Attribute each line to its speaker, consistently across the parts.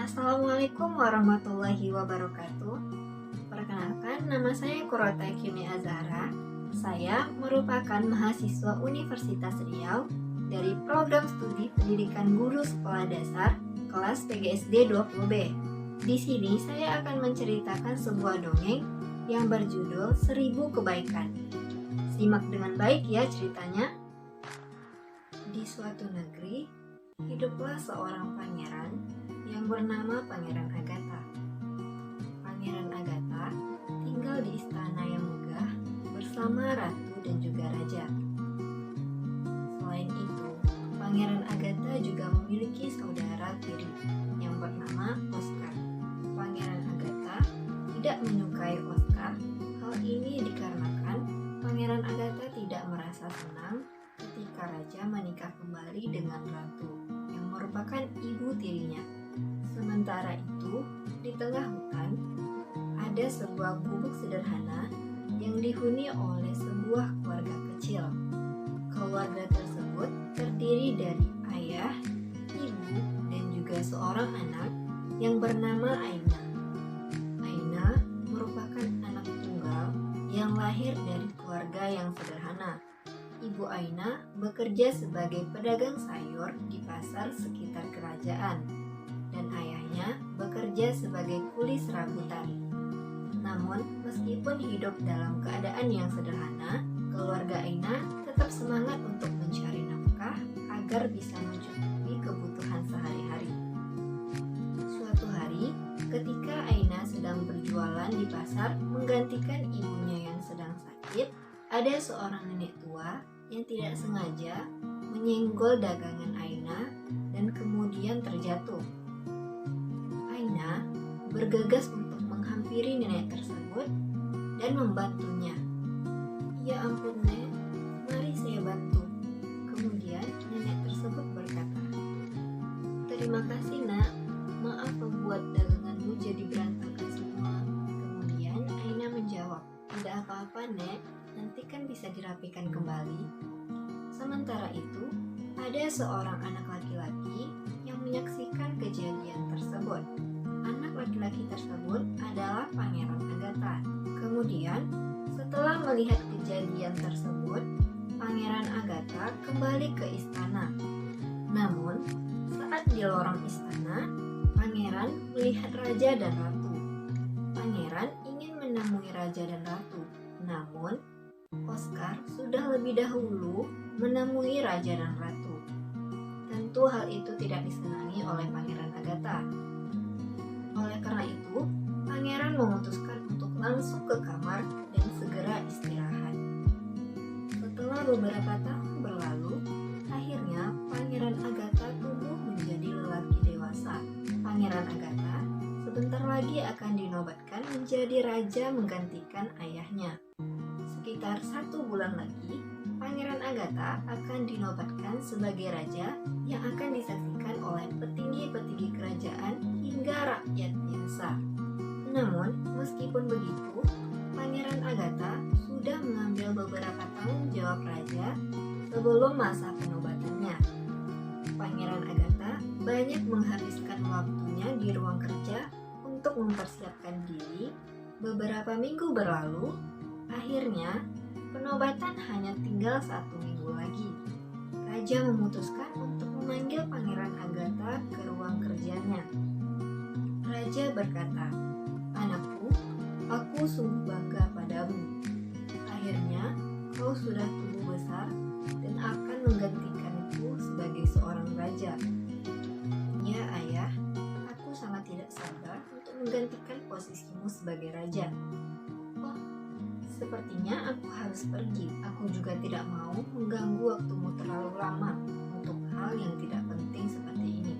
Speaker 1: Assalamualaikum warahmatullahi wabarakatuh. Perkenalkan, nama saya Qurrata Qiyumi Azhara. Saya merupakan mahasiswa Universitas Riau dari program studi Pendidikan Guru Sekolah Dasar kelas PGSD 20B. Di sini saya akan menceritakan sebuah dongeng yang berjudul 1000 Kebaikan. Simak dengan baik ya ceritanya. Di suatu negeri, hiduplah seorang pangeran yang bernama Pangeran Agatha. Pangeran Agatha tinggal di istana yang megah bersama ratu dan juga raja. Selain itu, Pangeran Agatha juga memiliki saudara tiri yang bernama Oscar. Pangeran Agatha tidak menyukai Oscar. Hal ini dikarenakan Pangeran Agatha tidak merasa senang ketika raja menikah kembali dengan ratu yang merupakan ibu tirinya. Sementara itu, di tengah hutan, ada sebuah gubuk sederhana yang dihuni oleh sebuah keluarga kecil. Keluarga tersebut terdiri dari ayah, ibu, dan juga seorang anak yang bernama Aina. Aina merupakan anak tunggal yang lahir dari keluarga yang sederhana. Ibu Aina bekerja sebagai pedagang sayur di pasar sekitar kerajaan, dan ayahnya bekerja sebagai kuli serabutan. Namun, meskipun hidup dalam keadaan yang sederhana, keluarga Aina tetap semangat untuk mencari nafkah agar bisa mencukupi kebutuhan sehari-hari. Suatu hari, ketika Aina sedang berjualan di pasar menggantikan ibunya yang sedang sakit, ada seorang nenek tua yang tidak sengaja menyenggol dagangan Aina dan kemudian terjatuh. Aina bergegas untuk menghampiri nenek tersebut dan membantunya. "Ya ampun, Nek, mari saya bantu." Kemudian nenek tersebut berkata, "Terima kasih, Nak. Maaf membuat daganganmu jadi berantakan semua." Kemudian Aina menjawab, "Tidak apa-apa, Nek. Nanti kan bisa dirapikan kembali." Sementara itu, ada seorang anak laki-laki yang menyaksikan kejadian tersebut. Anak laki-laki tersebut adalah Pangeran Agatha. Kemudian, setelah melihat kejadian tersebut, Pangeran Agatha kembali ke istana. Namun, saat di lorong istana, Pangeran melihat raja dan ratu. Pangeran ingin menemui raja dan ratu, namun Oscar sudah lebih dahulu menemui raja dan ratu. Tentu hal itu tidak disenangi oleh Pangeran Agatha. Oleh karena itu, Pangeran memutuskan untuk langsung ke kamar dan segera istirahat. Setelah beberapa tahun berlalu, akhirnya Pangeran Agatha tumbuh menjadi lelaki dewasa. Pangeran Agatha sebentar lagi akan dinobatkan menjadi raja menggantikan ayahnya. Sekitar 1 bulan lagi, Pangeran Agatha akan dinobatkan sebagai raja yang akan disaksikan oleh petinggi-petinggi kerajaan hingga rakyat biasa. Namun, meskipun begitu, Pangeran Agatha sudah mengambil beberapa tanggung jawab raja sebelum masa penobatannya. Pangeran Agatha banyak menghabiskan waktunya di ruang kerja untuk mempersiapkan diri. Beberapa minggu berlalu, akhirnya penobatan hanya tinggal 1 minggu lagi. Raja memutuskan untuk memanggil Pangeran Agatha ke ruang kerjanya. Raja berkata, "Anakku, aku sungguh bangga padamu. Akhirnya kau sudah tumbuh besar dan akan menggantikanku sebagai seorang raja." "Ya ayah, aku sangat tidak sabar untuk menggantikan posisimu sebagai raja." "Oh, sepertinya aku harus pergi. Aku juga tidak mau mengganggu waktumu terlalu lama untuk hal yang tidak penting seperti ini."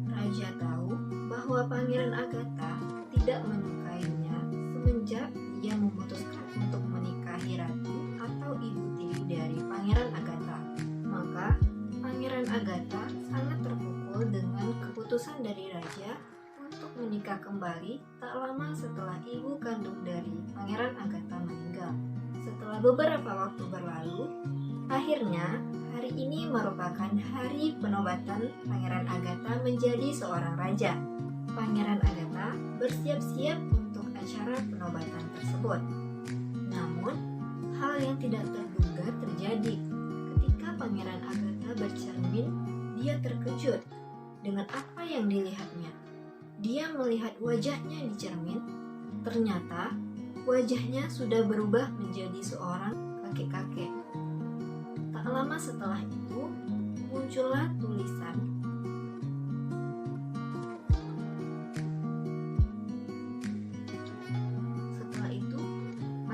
Speaker 1: Raja tahu bahwa Pangeran Agatha tidak menyukainya semenjak dia memutuskan untuk menikahi ratu atau ibu tiri dari Pangeran Agatha. Maka Pangeran Agatha sangat terpukul dengan keputusan dari raja untuk menikah kembali tak lama setelah ibu kandung dari Pangeran Agatha meninggal. Setelah beberapa waktu berlalu, akhirnya hari ini merupakan hari penobatan Pangeran Agatha menjadi seorang raja. Pangeran Agatha bersiap-siap untuk acara penobatan tersebut. Namun, hal yang tidak terduga terjadi. Ketika Pangeran Agatha bercermin, dia terkejut dengan apa yang dilihatnya. Dia melihat wajahnya di cermin. Ternyata, wajahnya sudah berubah menjadi seorang kakek-kakek. Tak lama setelah itu, muncullah tulisan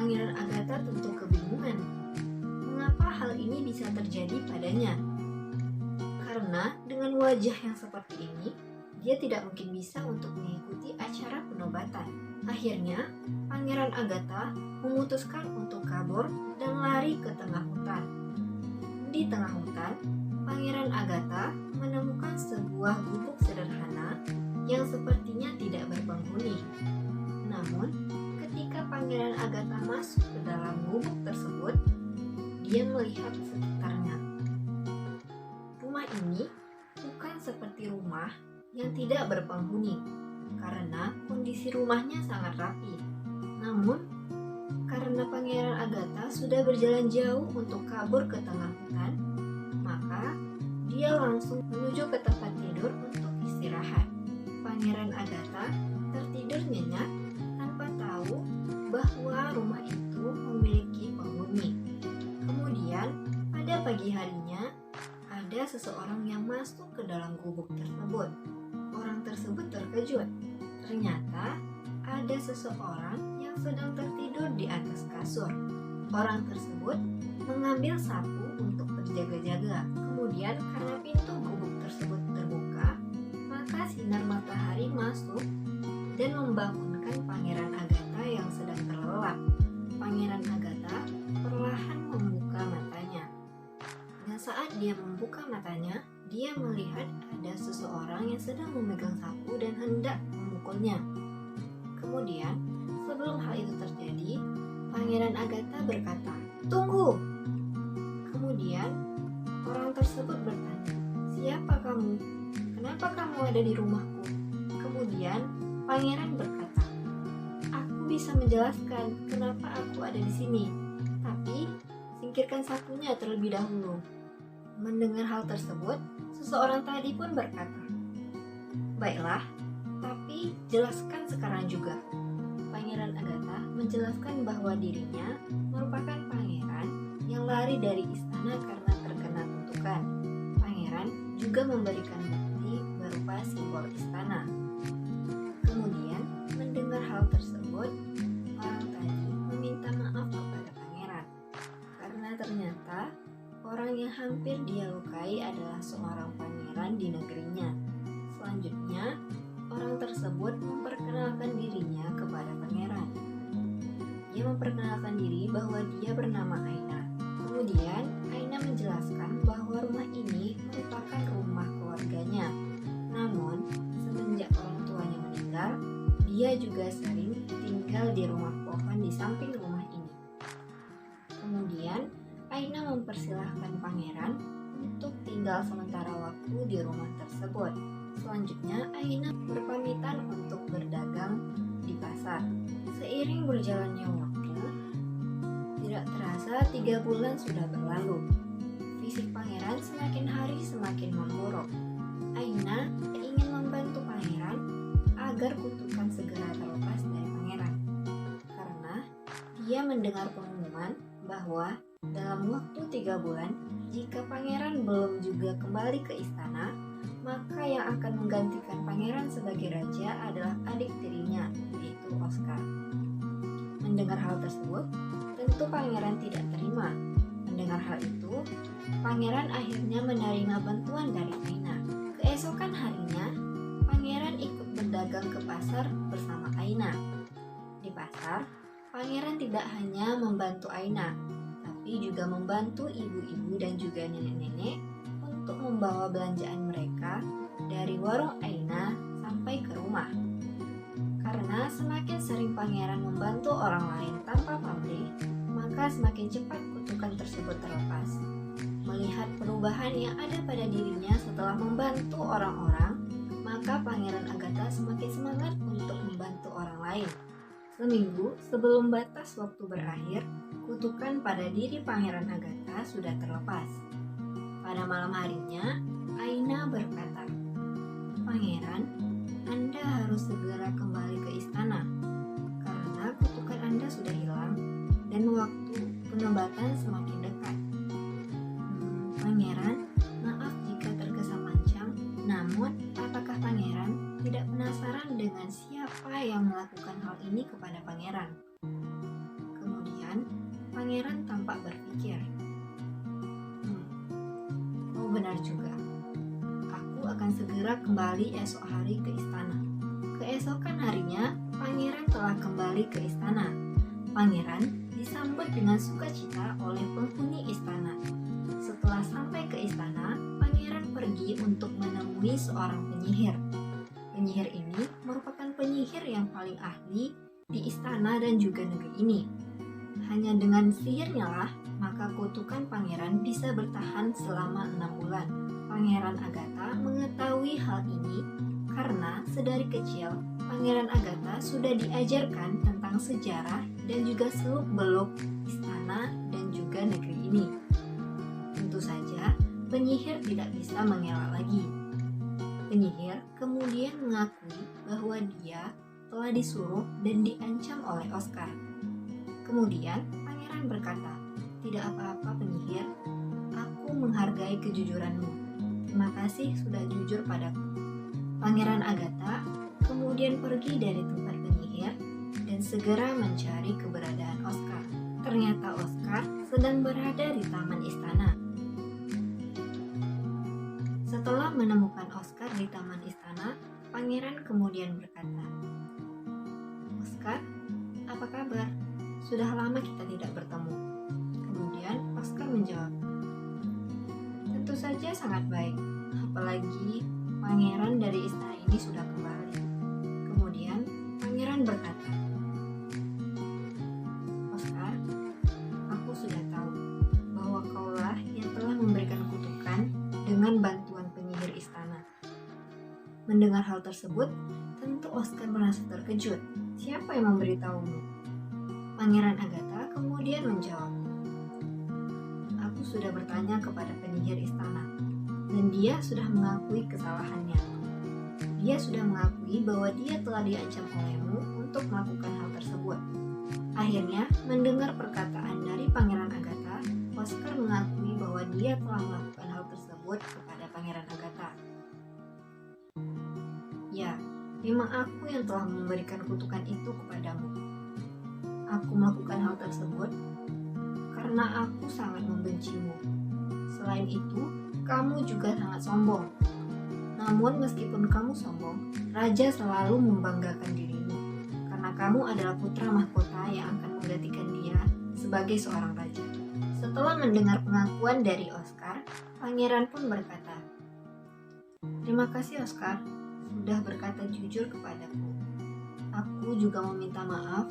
Speaker 1: Pangeran Agatha tentu kebingungan. Mengapa hal ini bisa terjadi padanya? Karena dengan wajah yang seperti ini, dia tidak mungkin bisa untuk mengikuti acara penobatan. Akhirnya, Pangeran Agatha memutuskan untuk kabur dan lari ke tengah hutan. Di tengah hutan, Pangeran Agatha menemukan sebuah gubuk sederhana yang sepertinya tidak berpenghuni. Namun, ketika Pangeran Agatha masuk ke dalam gubuk tersebut, dia melihat sekitarnya. Rumah ini bukan seperti rumah yang tidak berpenghuni, karena kondisi rumahnya sangat rapi. Namun, karena Pangeran Agatha sudah berjalan jauh untuk kabur ke tengah hutan, maka dia langsung menuju ke tempat tidur untuk istirahat. Pangeran Agatha tertidur nyenyak tanpa tahu bahwa rumah itu memiliki penghuni. Kemudian, pada pagi harinya, ada seseorang yang masuk ke dalam gubuk tersebut. Orang tersebut terkejut. Ternyata, ada seseorang yang sedang tertidur di atas kasur. Orang tersebut mengambil sapu untuk berjaga-jaga. Kemudian, karena pintu gubuk tersebut terbuka, maka sinar matahari masuk dan membangunkan Pangeran Agatha yang sedang terlelap. Pangeran Agatha perlahan membuka matanya. Dan saat dia membuka matanya, dia melihat ada seseorang yang sedang memegang sapu dan hendak memukulnya. Kemudian, sebelum hal itu terjadi, Pangeran Agatha berkata, "Tunggu!" Kemudian, orang tersebut bertanya, "Siapa kamu? Kenapa kamu ada di rumahku?" Kemudian, Pangeran berkata, "Aku bisa menjelaskan kenapa aku ada di sini, tapi singkirkan sapunya terlebih dahulu." Mendengar hal tersebut, seseorang tadi pun berkata, "Baiklah, tapi jelaskan sekarang juga." Pangeran Agatha menjelaskan bahwa dirinya merupakan pangeran yang lari dari istana karena terkena kutukan. Pangeran juga memberikan bukti berupa simbol istana. Kemudian, mendengar hal tersebut, orang tadi meminta maaf kepada pangeran karena ternyata orang yang hampir dia lukai adalah seorang pangeran di negerinya. Selanjutnya, orang tersebut memperkenalkan dirinya kepada pangeran. Dia memperkenalkan diri bahwa dia bernama Aina. Kemudian, Aina menjelaskan bahwa rumah ini merupakan rumah keluarganya. Namun, semenjak orang tuanya meninggal, dia juga sering tinggal di rumah pohon di samping rumah ini. Kemudian, Aina mempersilahkan pangeran untuk tinggal sementara waktu di rumah tersebut. Selanjutnya, Aina berpamitan untuk berdagang di pasar. Seiring berjalannya waktu, tidak terasa 3 bulan sudah berlalu. Fisik pangeran semakin hari semakin memburuk. Aina ingin membantu pangeran agar kutukan segera terlepas dari pangeran. Karena dia mendengar pengumuman bahwa dalam waktu 3 bulan, jika pangeran belum juga kembali ke istana, maka yang akan menggantikan pangeran sebagai raja adalah adik tirinya, yaitu Oscar. Mendengar hal tersebut, tentu pangeran tidak terima. Mendengar hal itu, pangeran akhirnya menerima bantuan dari Aina. Keesokan harinya, pangeran ikut berdagang ke pasar bersama Aina. Di pasar, pangeran tidak hanya membantu Aina, tapi juga membantu ibu-ibu dan juga nenek-nenek untuk membawa belanjaan mereka dari warung Aina sampai ke rumah. Karena semakin sering pangeran membantu orang lain tanpa pamrih, maka semakin cepat kutukan tersebut terlepas. Melihat perubahan yang ada pada dirinya setelah membantu orang-orang, maka Pangeran Agatha semakin lain. Seminggu sebelum batas waktu berakhir, kutukan pada diri Pangeran Agatha sudah terlepas. Pada malam harinya, Aina berkata, "Pangeran, Anda harus segera kembali ke istana, karena kutukan Anda sudah hilang dan waktu penobatan semakin dekat." Pangeran, maaf jika terkesan lancang, namun apakah Pangeran tidak penasaran dengan siapa yang melakukan hal ini kepada Pangeran? Kemudian, Pangeran tampak berpikir, "Oh benar juga, aku akan segera kembali esok hari ke istana." Keesokan harinya, Pangeran telah kembali ke istana. Pangeran disambut dengan sukacita oleh penghuni istana. Setelah sampai ke istana, Pangeran pergi untuk menemui seorang penyihir. Penyihir ini merupakan penyihir yang paling ahli di istana dan juga negeri ini. Hanya dengan sihirnya lah, maka kutukan Pangeran bisa bertahan selama 6 bulan. Pangeran Agatha mengetahui hal ini karena sedari kecil, Pangeran Agatha sudah diajarkan tentang sejarah dan juga seluk-beluk istana dan juga negeri ini. Tentu saja, penyihir tidak bisa mengelak lagi. Penyihir kemudian mengakui bahwa dia telah disuruh dan diancam oleh Oscar. Kemudian Pangeran berkata, "Tidak apa-apa penyihir, aku menghargai kejujuranmu. Terima kasih sudah jujur padaku." Pangeran Agatha kemudian pergi dari tempat penyihir dan segera mencari keberadaan Oscar. Ternyata Oscar sedang berada di taman istana. Setelah menemukan Oscar di taman istana, Pangeran kemudian berkata, "Oscar, apa kabar? Sudah lama kita tidak bertemu." Kemudian Oscar menjawab, "Tentu saja sangat baik, apalagi Pangeran dari istana ini sudah kembali." Kemudian Pangeran berkata, "Oscar, aku sudah tahu bahwa kaulah yang telah memberikan kutukan dengan bantuan penyihir istana." Mendengar hal tersebut, tentu Oscar merasa terkejut. "Siapa yang memberitahumu?" Pangeran Agatha kemudian menjawab, "Aku sudah bertanya kepada penyihir istana, dan dia sudah mengakui kesalahannya. Dia sudah mengakui bahwa dia telah diancam olehmu untuk melakukan hal tersebut." Akhirnya, mendengar perkataan dari Pangeran Agatha, Oscar mengakui bahwa dia telah melakukan hal tersebut kepada Pangeran Agatha. "Ya, memang aku yang telah memberikan kutukan itu kepadamu. Aku melakukan hal tersebut karena aku sangat membencimu. Selain itu, kamu juga sangat sombong. Namun meskipun kamu sombong, raja selalu membanggakan dirimu, karena kamu adalah putra mahkota yang akan menggantikan dia sebagai seorang raja." Setelah mendengar pengakuan dari Oscar, Pangeran pun berkata, "Terima kasih Oscar, sudah berkata jujur kepadaku. Aku juga meminta maaf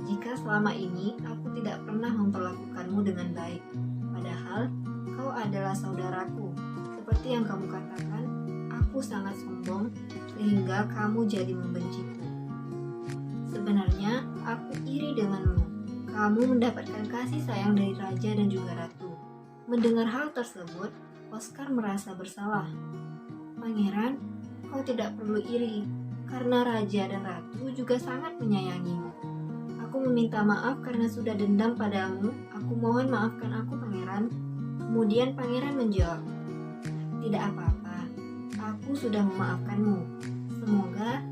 Speaker 1: jika selama ini aku tidak pernah memperlakukanmu dengan baik. Padahal kau adalah saudaraku. Seperti yang kamu katakan, aku sangat sombong sehingga kamu jadi membenciku. Sebenarnya aku iri denganmu. Kamu mendapatkan kasih sayang dari raja dan juga ratu." Mendengar hal tersebut, Oscar merasa bersalah. "Pangeran, kau tidak perlu iri, karena raja dan ratu juga sangat menyayangimu. Aku meminta maaf karena sudah dendam padamu. Aku mohon maafkan aku, Pangeran." Kemudian Pangeran menjawab, "Tidak apa-apa, aku sudah memaafkanmu. Semoga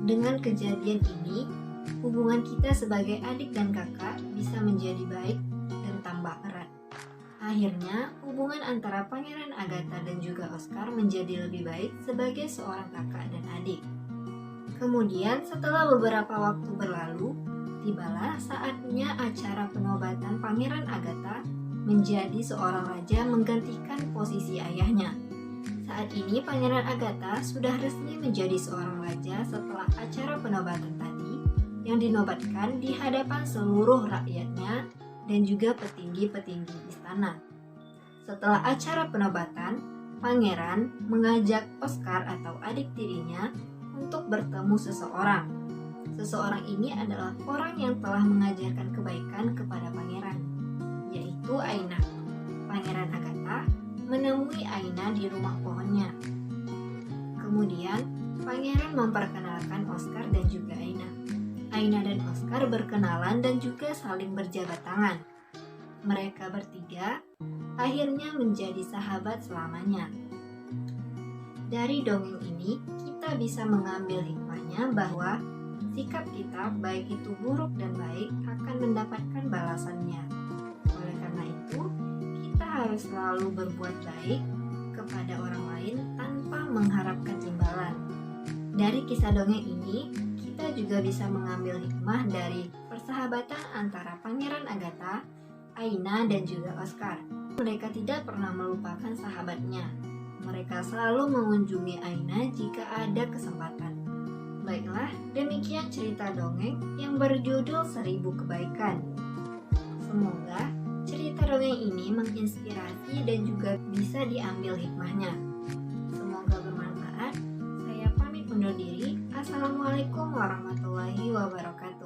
Speaker 1: dengan kejadian ini, hubungan kita sebagai adik dan kakak bisa menjadi baik dan tambah erat." Akhirnya, hubungan antara Pangeran Agatha dan juga Oscar menjadi lebih baik sebagai seorang kakak dan adik. Kemudian, setelah beberapa waktu berlalu, tibalah saatnya acara penobatan Pangeran Agatha menjadi seorang raja menggantikan posisi ayahnya. Saat ini Pangeran Agatha sudah resmi menjadi seorang raja setelah acara penobatan tadi yang dinobatkan di hadapan seluruh rakyatnya dan juga petinggi-petinggi istana. Setelah acara penobatan, Pangeran mengajak Oscar atau adik tirinya untuk bertemu seseorang. Seseorang ini adalah orang yang telah mengajarkan kebaikan kepada pangeran, yaitu Aina. Pangeran Agatha menemui Aina di rumah pohonnya. Kemudian, pangeran memperkenalkan Oscar dan juga Aina. Aina dan Oscar berkenalan dan juga saling berjabat tangan. Mereka bertiga akhirnya menjadi sahabat selamanya. Dari dongeng ini, kita bisa mengambil hikmahnya bahwa sikap kita, baik itu buruk dan baik, akan mendapatkan balasannya. Oleh karena itu, kita harus selalu berbuat baik kepada orang lain tanpa mengharapkan imbalan. Dari kisah dongeng ini, kita juga bisa mengambil hikmah dari persahabatan antara Pangeran Agatha, Aina, dan juga Oscar. Mereka tidak pernah melupakan sahabatnya. Mereka selalu mengunjungi Aina jika ada kesempatan. Baiklah, demikian cerita dongeng yang berjudul 1000 Kebaikan. Semoga cerita dongeng ini menginspirasi dan juga bisa diambil hikmahnya. Semoga bermanfaat. Saya pamit undur diri. Assalamualaikum warahmatullahi wabarakatuh.